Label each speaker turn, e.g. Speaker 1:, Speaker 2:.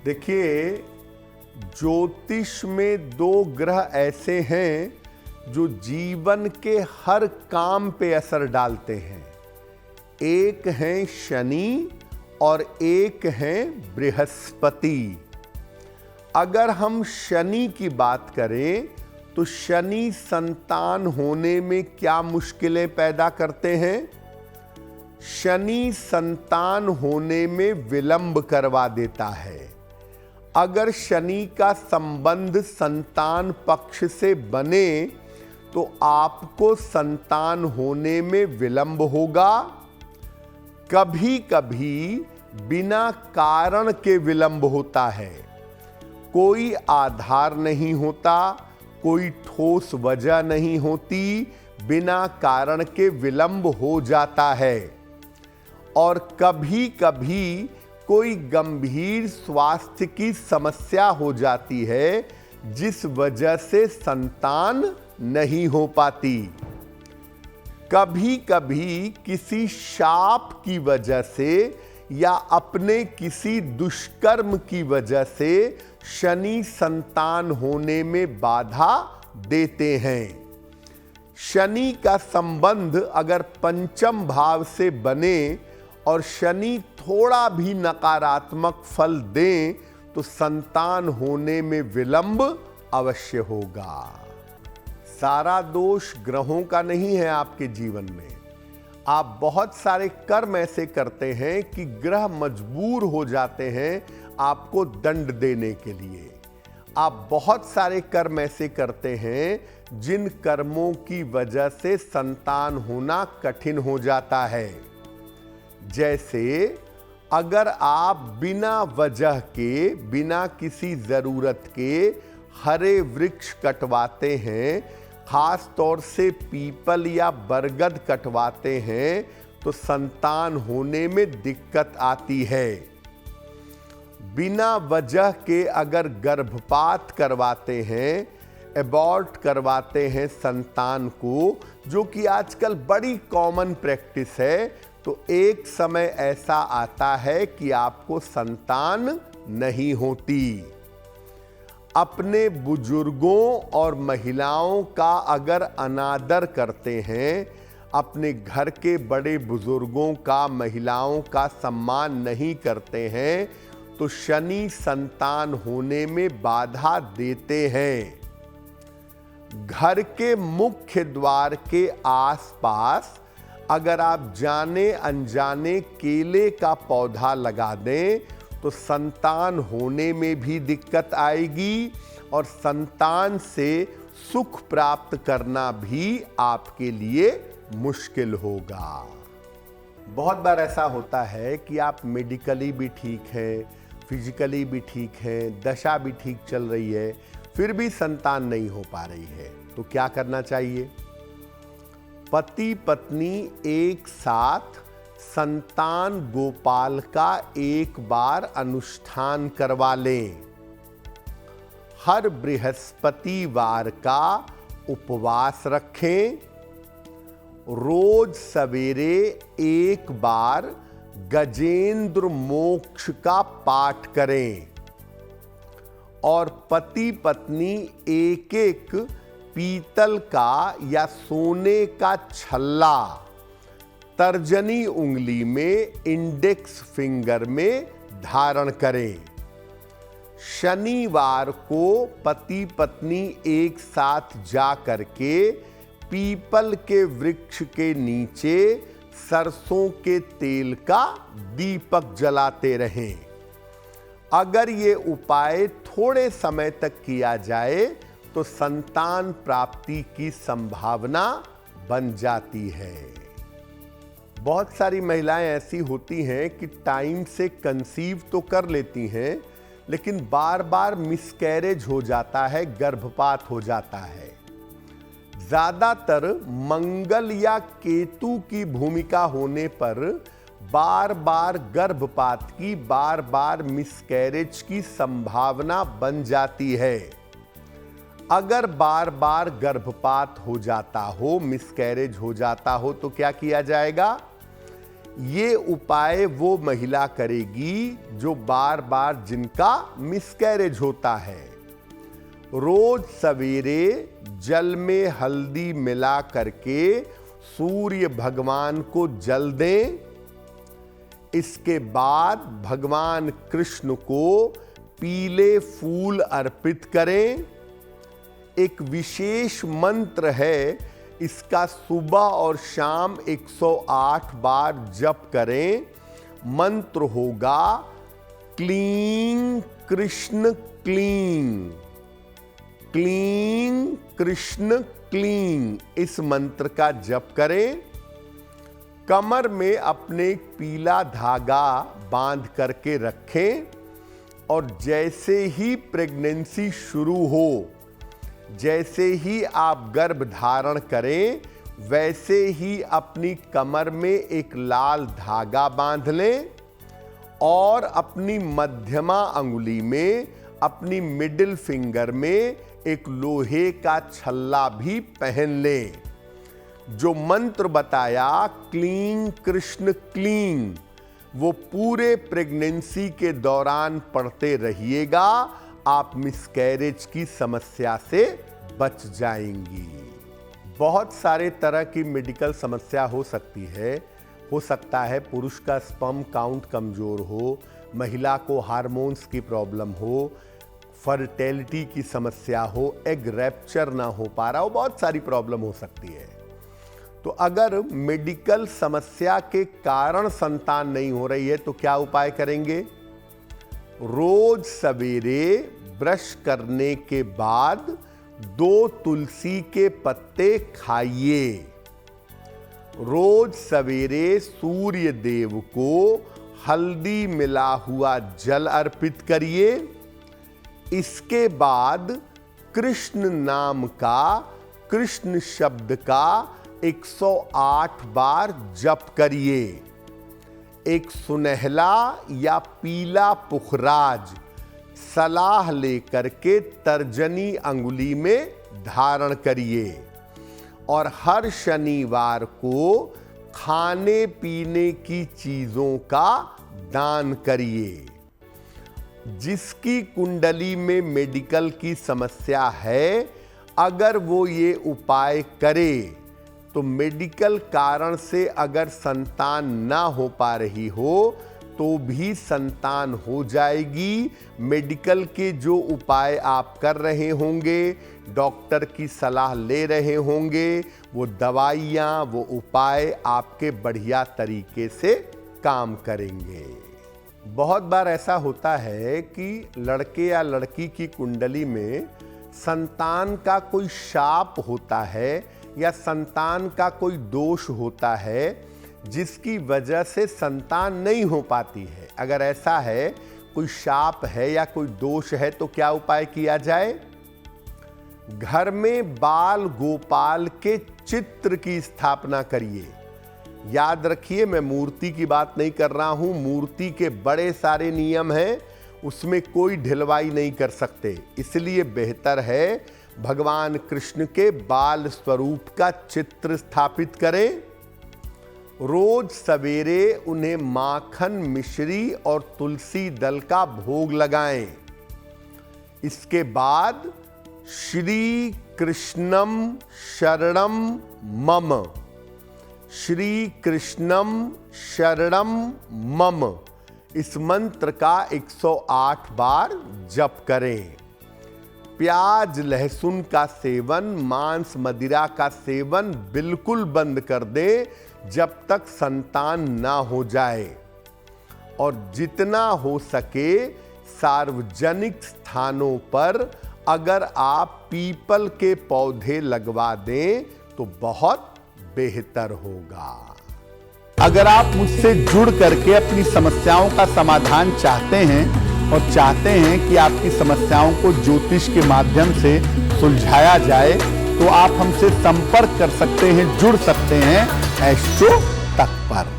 Speaker 1: देखिए, ज्योतिष में दो ग्रह ऐसे हैं जो जीवन के हर काम पे असर डालते हैं। एक हैं शनि और एक हैं बृहस्पति। अगर हम शनि की बात करें तो शनि संतान होने में क्या मुश्किलें पैदा करते हैं? शनि संतान होने में विलंब करवा देता है। अगर शनि का संबंध संतान पक्ष से बने तो आपको संतान होने में विलंब होगा। कभी कभी बिना कारण के विलंब होता है। कोई आधार नहीं होता, कोई ठोस वजह नहीं होती, बिना कारण के विलंब हो जाता है। और कभी कभी कोई गंभीर स्वास्थ्य की समस्या हो जाती है जिस वजह से संतान नहीं हो पाती। कभी कभी किसी शाप की वजह से या अपने किसी दुष्कर्म की वजह से शनि संतान होने में बाधा देते हैं। शनि का संबंध अगर पंचम भाव से बने और शनि थोड़ा भी नकारात्मक फल दें तो संतान होने में विलंब अवश्य होगा। सारा दोष ग्रहों का नहीं है आपके जीवन में। आप बहुत सारे कर्म ऐसे करते हैं कि ग्रह मजबूर हो जाते हैं आपको दंड देने के लिए। आप बहुत सारे कर्म ऐसे करते हैं जिन कर्मों की वजह से संतान होना कठिन हो जाता है। जैसे अगर आप बिना वजह के, बिना किसी जरूरत के हरे वृक्ष कटवाते हैं, खास तौर से पीपल या बरगद कटवाते हैं, तो संतान होने में दिक्कत आती है। बिना वजह के अगर गर्भपात करवाते हैं, एबॉर्ट करवाते हैं संतान को, जो कि आजकल बड़ी कॉमन प्रैक्टिस है, तो एक समय ऐसा आता है कि आपको संतान नहीं होती। अपने बुजुर्गों और महिलाओं का अगर अनादर करते हैं, अपने घर के बड़े बुजुर्गों का, महिलाओं का सम्मान नहीं करते हैं, तो शनि संतान होने में बाधा देते हैं। घर के मुख्य द्वार के आसपास अगर आप जाने अनजाने केले का पौधा लगा दें तो संतान होने में भी दिक्कत आएगी और संतान से सुख प्राप्त करना भी आपके लिए मुश्किल होगा। बहुत बार ऐसा होता है कि आप मेडिकली भी ठीक हैं, फिजिकली भी ठीक हैं, दशा भी ठीक चल रही है, फिर भी संतान नहीं हो पा रही है। तो क्या करना चाहिए? पति पत्नी एक साथ संतान गोपाल का एक बार अनुष्ठान करवा लें। हर बृहस्पतिवार का उपवास रखें। रोज सवेरे एक बार गजेंद्र मोक्ष का पाठ करें और पति पत्नी एक एक पीतल का या सोने का छल्ला तर्जनी उंगली में, इंडेक्स फिंगर में धारण करें। शनिवार को पति पत्नी एक साथ जा करके पीपल के वृक्ष के नीचे सरसों के तेल का दीपक जलाते रहें। अगर ये उपाय थोड़े समय तक किया जाए तो संतान प्राप्ति की संभावना बन जाती है। बहुत सारी महिलाएं ऐसी होती हैं कि टाइम से कंसीव तो कर लेती हैं, लेकिन बार बार मिसकैरेज हो जाता है, गर्भपात हो जाता है। ज्यादातर मंगल या केतु की भूमिका होने पर बार बार गर्भपात की, बार बार मिसकैरेज की संभावना बन जाती है। अगर बार बार गर्भपात हो जाता हो, मिसकैरेज हो जाता हो, तो क्या किया जाएगा? ये उपाय वो महिला करेगी जो बार बार जिनका मिसकैरेज होता है। रोज सवेरे जल में हल्दी मिला करके सूर्य भगवान को जल दें। इसके बाद भगवान कृष्ण को पीले फूल अर्पित करें। एक विशेष मंत्र है, इसका सुबह और शाम 108 बार जप करें। मंत्र होगा क्लीं कृष्ण क्लीं, क्लीं कृष्ण क्लीं। इस मंत्र का जप करें। कमर में अपने पीला धागा बांध करके रखें और जैसे ही प्रेगनेंसी शुरू हो, जैसे ही आप गर्भ धारण करें, वैसे ही अपनी कमर में एक लाल धागा बांध लें और अपनी मध्यमा अंगुली में, अपनी मिडिल फिंगर में एक लोहे का छल्ला भी पहन लें। जो मंत्र बताया क्लीं कृष्ण क्लीं, वो पूरे प्रेगनेंसी के दौरान पढ़ते रहिएगा। आप मिसकैरेज की समस्या से बच जाएंगी। बहुत सारे तरह की मेडिकल समस्या हो सकती है। हो सकता है पुरुष का स्पर्म काउंट कमजोर हो, महिला को हार्मोन्स की प्रॉब्लम हो, फर्टिलिटी की समस्या हो, एग रैप्चर ना हो पा रहा हो, बहुत सारी प्रॉब्लम हो सकती है। तो अगर मेडिकल समस्या के कारण संतान नहीं हो रही है तो क्या उपाय करेंगे? रोज सवेरे ब्रश करने के बाद 2 तुलसी के पत्ते खाइए। रोज सवेरे सूर्य देव को हल्दी मिला हुआ जल अर्पित करिए। इसके बाद कृष्ण नाम का, कृष्ण शब्द का 108 बार जप करिए। एक सुनहला या पीला पुखराज सलाह लेकर के तर्जनी अंगुली में धारण करिए और हर शनिवार को खाने पीने की चीजों का दान करिए। जिसकी कुंडली में मेडिकल की समस्या है, अगर वो ये उपाय करे तो मेडिकल कारण से अगर संतान ना हो पा रही हो तो भी संतान हो जाएगी। मेडिकल के जो उपाय आप कर रहे होंगे, डॉक्टर की सलाह ले रहे होंगे, वो दवाइयाँ, वो उपाय आपके बढ़िया तरीके से काम करेंगे। बहुत बार ऐसा होता है कि लड़के या लड़की की कुंडली में संतान का कोई शाप होता है या संतान का कोई दोष होता है जिसकी वजह से संतान नहीं हो पाती है। अगर ऐसा है, कोई शाप है या कोई दोष है, तो क्या उपाय किया जाए? घर में बाल गोपाल के चित्र की स्थापना करिए। याद रखिए, मैं मूर्ति की बात नहीं कर रहा हूं। मूर्ति के बड़े सारे नियम हैं, उसमें कोई ढिलवाई नहीं कर सकते। इसलिए बेहतर है भगवान कृष्ण के बाल स्वरूप का चित्र स्थापित करें। रोज सवेरे उन्हें माखन, मिश्री और तुलसी दल का भोग लगाएं। इसके बाद श्री कृष्णम शरणम मम, श्री कृष्णम शरणम मम, इस मंत्र का 108 बार जप करें। प्याज लहसुन का सेवन, मांस मदिरा का सेवन बिल्कुल बंद कर दें जब तक संतान ना हो जाए। और जितना हो सके सार्वजनिक स्थानों पर अगर आप पीपल के पौधे लगवा दें तो बहुत बेहतर होगा। अगर आप मुझसे जुड़ करके अपनी समस्याओं का समाधान चाहते हैं और चाहते हैं कि आपकी समस्याओं को ज्योतिष के माध्यम से सुलझाया जाए, तो आप हमसे संपर्क कर सकते हैं, जुड़ सकते हैं एस्ट्रो तक पर।